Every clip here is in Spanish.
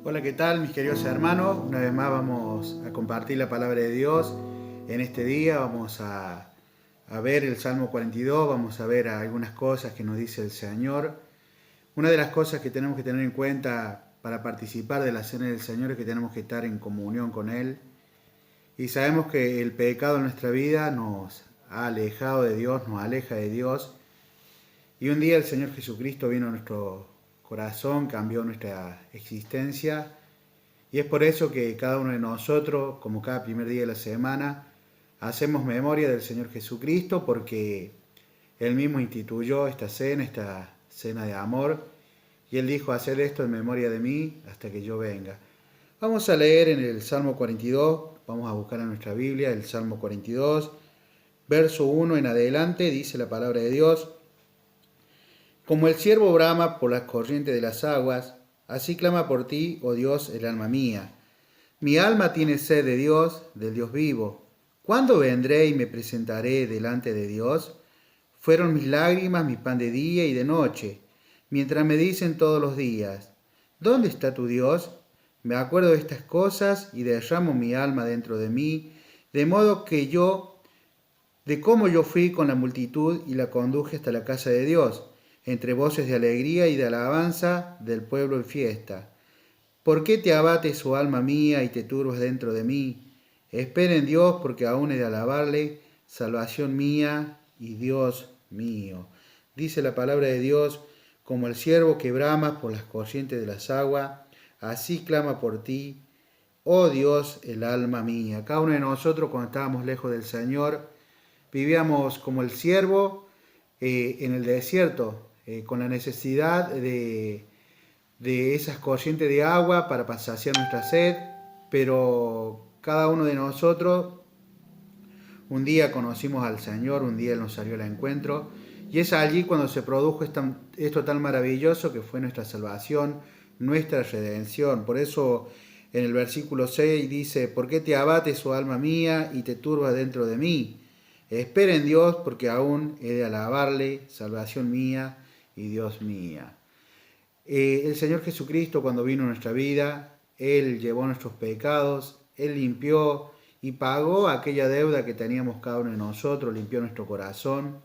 Hola, ¿qué tal mis queridos hermanos? Una vez más vamos a compartir la palabra de Dios en este día. Vamos a ver el Salmo 42, vamos a ver algunas cosas que nos dice el Señor. Una de las cosas que tenemos que tener en cuenta para participar de la cena del Señor es que tenemos que estar en comunión con Él. Y sabemos que el pecado en nuestra vida nos ha alejado de Dios, nos aleja de Dios. Y un día el Señor Jesucristo vino a nuestro corazón, cambió nuestra existencia. Y es por eso que cada uno de nosotros, como cada primer día de la semana, hacemos memoria del Señor Jesucristo porque Él mismo instituyó esta cena de amor, y Él dijo: haced esto en memoria de mí hasta que yo venga. Vamos a leer en el Salmo 42, vamos a buscar en nuestra Biblia el Salmo 42, verso 1 en adelante, dice la palabra de Dios: Como el ciervo brama por las corrientes de las aguas, así clama por ti, oh Dios, el alma mía. Mi alma tiene sed de Dios, del Dios vivo. ¿Cuándo vendré y me presentaré delante de Dios? Fueron mis lágrimas mi pan de día y de noche, mientras me dicen todos los días: ¿dónde está tu Dios? Me acuerdo de estas cosas y derramo mi alma dentro de mí, de modo que de cómo yo fui con la multitud y la conduje hasta la casa de Dios, entre voces de alegría y de alabanza del pueblo en fiesta. ¿Por qué te abates, oh alma mía, y te turbas dentro de mí? Espera en Dios, porque aún he de alabarle, salvación mía y Dios mío. Dice la palabra de Dios: como el ciervo que brama por las corrientes de las aguas, así clama por ti, oh Dios, el alma mía. Cada uno de nosotros, cuando estábamos lejos del Señor, vivíamos como el ciervo en el desierto, con la necesidad de esas corrientes de agua para saciar nuestra sed, pero cada uno de nosotros un día conocimos al Señor, un día Él nos salió al encuentro, y es allí cuando se produjo esto tan maravilloso que fue nuestra salvación, nuestra redención. Por eso en el versículo 6 dice: ¿por qué te abates, oh alma mía, y te turbas dentro de mí? Espera en Dios, porque aún he de alabarle, salvación mía y Dios mía. El Señor Jesucristo, cuando vino a nuestra vida, Él llevó nuestros pecados, Él limpió y pagó aquella deuda que teníamos cada uno de nosotros, limpió nuestro corazón.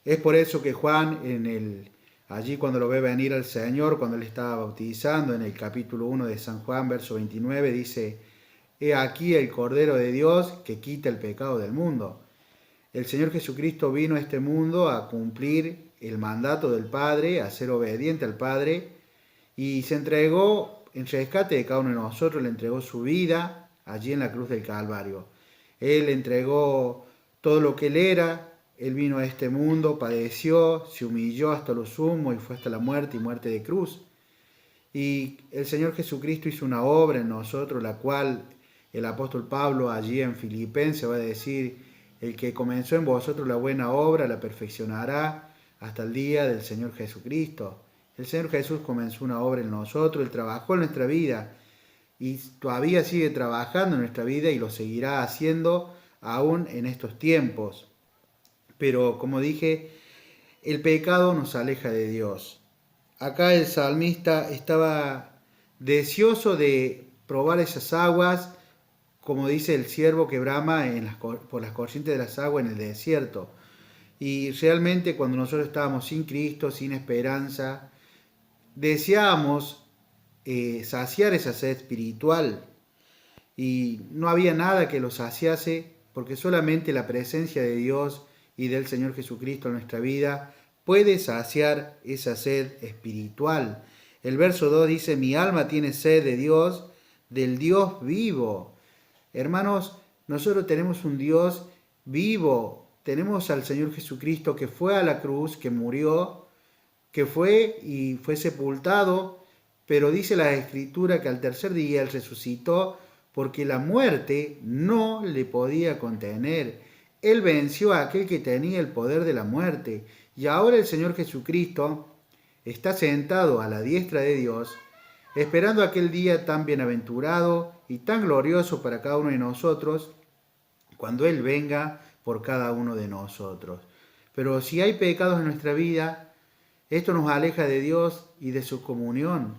Es por eso que Juan, allí cuando lo ve venir al Señor, cuando Él estaba bautizando, en el capítulo 1 de San Juan, verso 29, dice: He aquí el Cordero de Dios que quita el pecado del mundo. El Señor Jesucristo vino a este mundo a cumplir el mandato del Padre, a ser obediente al Padre, y se entregó en rescate de cada uno de nosotros, le entregó su vida allí en la cruz del Calvario. Él entregó todo lo que Él era, Él vino a este mundo, padeció, se humilló hasta lo sumo y fue hasta la muerte y muerte de cruz. Y el Señor Jesucristo hizo una obra en nosotros, la cual el apóstol Pablo allí en Filipenses va a decir: el que comenzó en vosotros la buena obra la perfeccionará hasta el día del Señor Jesucristo. El Señor Jesús comenzó una obra en nosotros, Él trabajó en nuestra vida y todavía sigue trabajando en nuestra vida y lo seguirá haciendo aún en estos tiempos. Pero como dije, el pecado nos aleja de Dios. Acá el salmista estaba deseoso de probar esas aguas, como dice el ciervo que brama por las corrientes de las aguas en el desierto. Y realmente cuando nosotros estábamos sin Cristo, sin esperanza, deseábamos saciar esa sed espiritual, y no había nada que lo saciase, porque solamente la presencia de Dios y del Señor Jesucristo en nuestra vida puede saciar esa sed espiritual. El verso 2 dice: mi alma tiene sed de Dios, del Dios vivo. Hermanos, nosotros tenemos un Dios vivo, tenemos al Señor Jesucristo que fue a la cruz, que murió, que fue sepultado, pero dice la Escritura que al tercer día Él resucitó, porque la muerte no le podía contener. Él venció a aquel que tenía el poder de la muerte, y ahora el Señor Jesucristo está sentado a la diestra de Dios, esperando aquel día tan bienaventurado y tan glorioso para cada uno de nosotros, cuando Él venga por cada uno de nosotros. Pero si hay pecados en nuestra vida, esto nos aleja de Dios y de su comunión.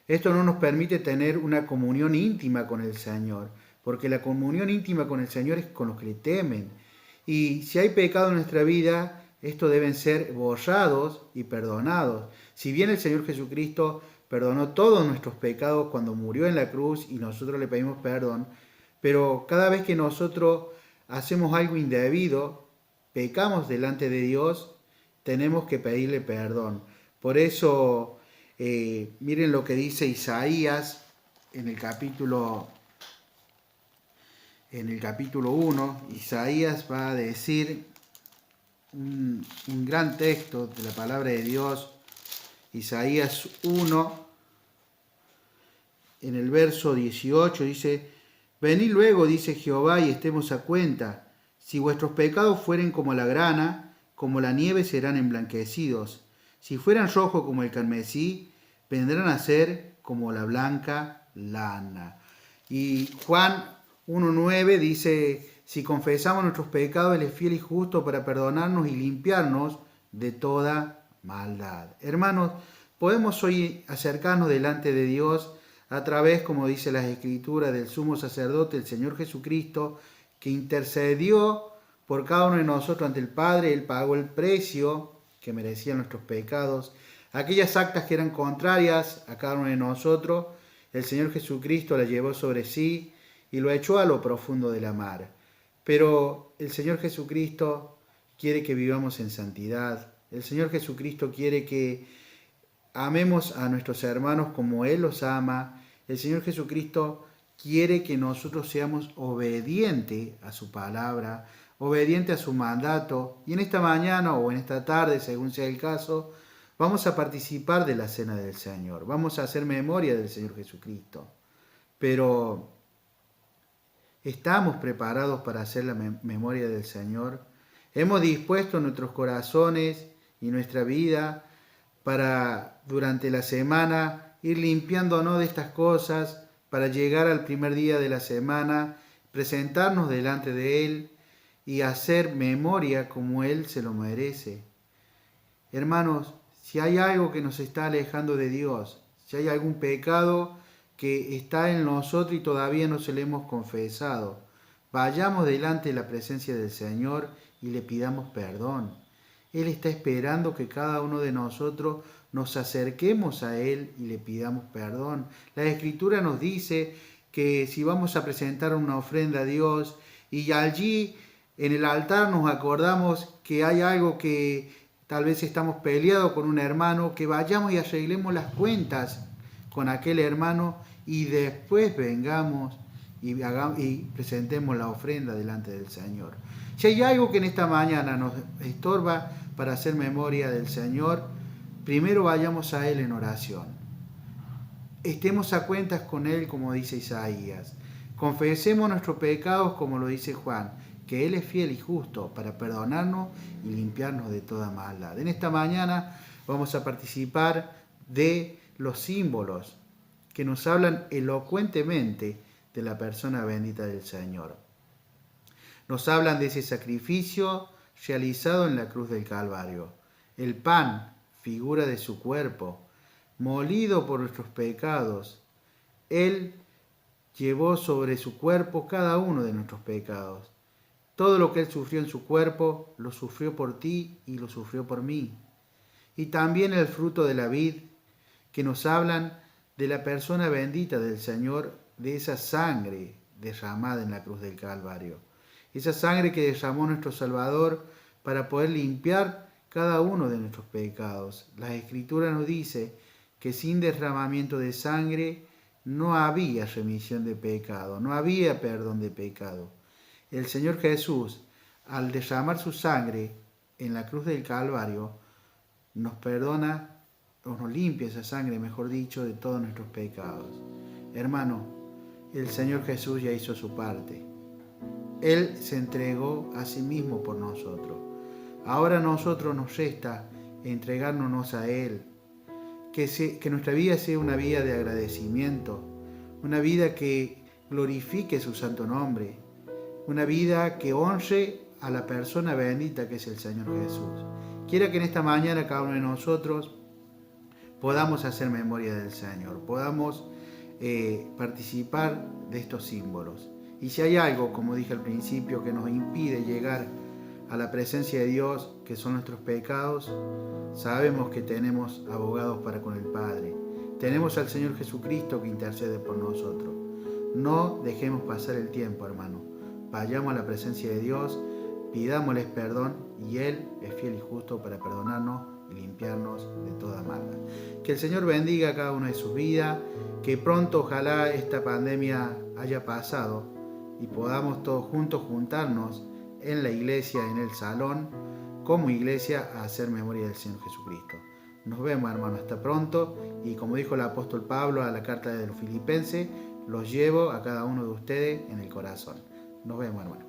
Esto no nos permite tener una comunión íntima con el Señor, porque la comunión íntima con el Señor es con los que le temen. Y si hay pecado en nuestra vida, estos deben ser borrados y perdonados. Si bien el Señor Jesucristo perdonó todos nuestros pecados cuando murió en la cruz y nosotros le pedimos perdón, pero cada vez que nosotros hacemos algo indebido, pecamos delante de Dios, tenemos que pedirle perdón. Por eso, miren lo que dice Isaías en el capítulo 1, Isaías va a decir un gran texto de la palabra de Dios, Isaías 1, en el verso 18 dice: Venid luego, dice Jehová, y estemos a cuenta. Si vuestros pecados fueren como la grana, como la nieve serán emblanquecidos. Si fueran rojos como el carmesí, vendrán a ser como la blanca lana. Y Juan 1:9 dice: si confesamos nuestros pecados, Él es fiel y justo para perdonarnos y limpiarnos de toda maldad. Hermanos, podemos hoy acercarnos delante de Dios a través, como dice las Escrituras, del sumo sacerdote, el Señor Jesucristo, que intercedió por cada uno de nosotros ante el Padre. Él pagó el precio que merecían nuestros pecados. Aquellas actas que eran contrarias a cada uno de nosotros, el Señor Jesucristo las llevó sobre sí y lo echó a lo profundo de la mar. Pero el Señor Jesucristo quiere que vivamos en santidad. El Señor Jesucristo quiere que amemos a nuestros hermanos como Él los ama. El Señor Jesucristo quiere que nosotros seamos obedientes a su palabra, obedientes a su mandato. Y en esta mañana o en esta tarde, según sea el caso, vamos a participar de la cena del Señor. Vamos a hacer memoria del Señor Jesucristo. Pero, ¿estamos preparados para hacer la memoria del Señor? ¿Hemos dispuesto nuestros corazones y nuestra vida para durante la semana ir limpiándonos de estas cosas, para llegar al primer día de la semana, presentarnos delante de Él y hacer memoria como Él se lo merece? Hermanos, si hay algo que nos está alejando de Dios, si hay algún pecado que está en nosotros y todavía no se le hemos confesado, vayamos delante de la presencia del Señor y le pidamos perdón. Él está esperando que cada uno de nosotros nos acerquemos a Él y le pidamos perdón. La Escritura nos dice que si vamos a presentar una ofrenda a Dios y allí en el altar nos acordamos que hay algo que tal vez estamos peleados con un hermano, que vayamos y arreglemos las cuentas con aquel hermano y después vengamos y presentemos la ofrenda delante del Señor. Si hay algo que en esta mañana nos estorba para hacer memoria del Señor, primero vayamos a Él en oración. Estemos a cuentas con Él, como dice Isaías. Confesemos nuestros pecados, como lo dice Juan, que Él es fiel y justo para perdonarnos y limpiarnos de toda maldad. En esta mañana vamos a participar de los símbolos que nos hablan elocuentemente de la persona bendita del Señor. Nos hablan de ese sacrificio realizado en la cruz del Calvario. El pan, figura de su cuerpo, molido por nuestros pecados. Él llevó sobre su cuerpo cada uno de nuestros pecados. Todo lo que Él sufrió en su cuerpo, lo sufrió por ti y lo sufrió por mí. Y también el fruto de la vid, que nos hablan de la persona bendita del Señor, de esa sangre derramada en la cruz del Calvario. Esa sangre que derramó nuestro Salvador para poder limpiar cada uno de nuestros pecados. La Escritura nos dice que sin derramamiento de sangre no había remisión de pecado, no había perdón de pecado. El Señor Jesús, al derramar su sangre en la cruz del Calvario, nos perdona o nos limpia esa sangre, mejor dicho, de todos nuestros pecados. Hermano, el Señor Jesús ya hizo su parte. Él se entregó a sí mismo por nosotros. Ahora a nosotros nos resta entregárnosnos a Él. Que nuestra vida sea una vida de agradecimiento, una vida que glorifique su santo nombre, una vida que honre a la persona bendita que es el Señor Jesús. Quiera que en esta mañana cada uno de nosotros podamos hacer memoria del Señor, podamos participar de estos símbolos. Y si hay algo, como dije al principio, que nos impide llegar a la presencia de Dios, que son nuestros pecados, sabemos que tenemos abogados para con el Padre. Tenemos al Señor Jesucristo que intercede por nosotros. No dejemos pasar el tiempo, hermano. Vayamos a la presencia de Dios, pidámosles perdón y Él es fiel y justo para perdonarnos y limpiarnos de toda maldad. Que el Señor bendiga a cada una de sus vidas, que pronto ojalá esta pandemia haya pasado y podamos todos juntos juntarnos en la iglesia, en el salón, como iglesia, a hacer memoria del Señor Jesucristo. Nos vemos, hermano, hasta pronto, y como dijo el apóstol Pablo a la carta de los Filipenses, los llevo a cada uno de ustedes en el corazón. Nos vemos, hermano.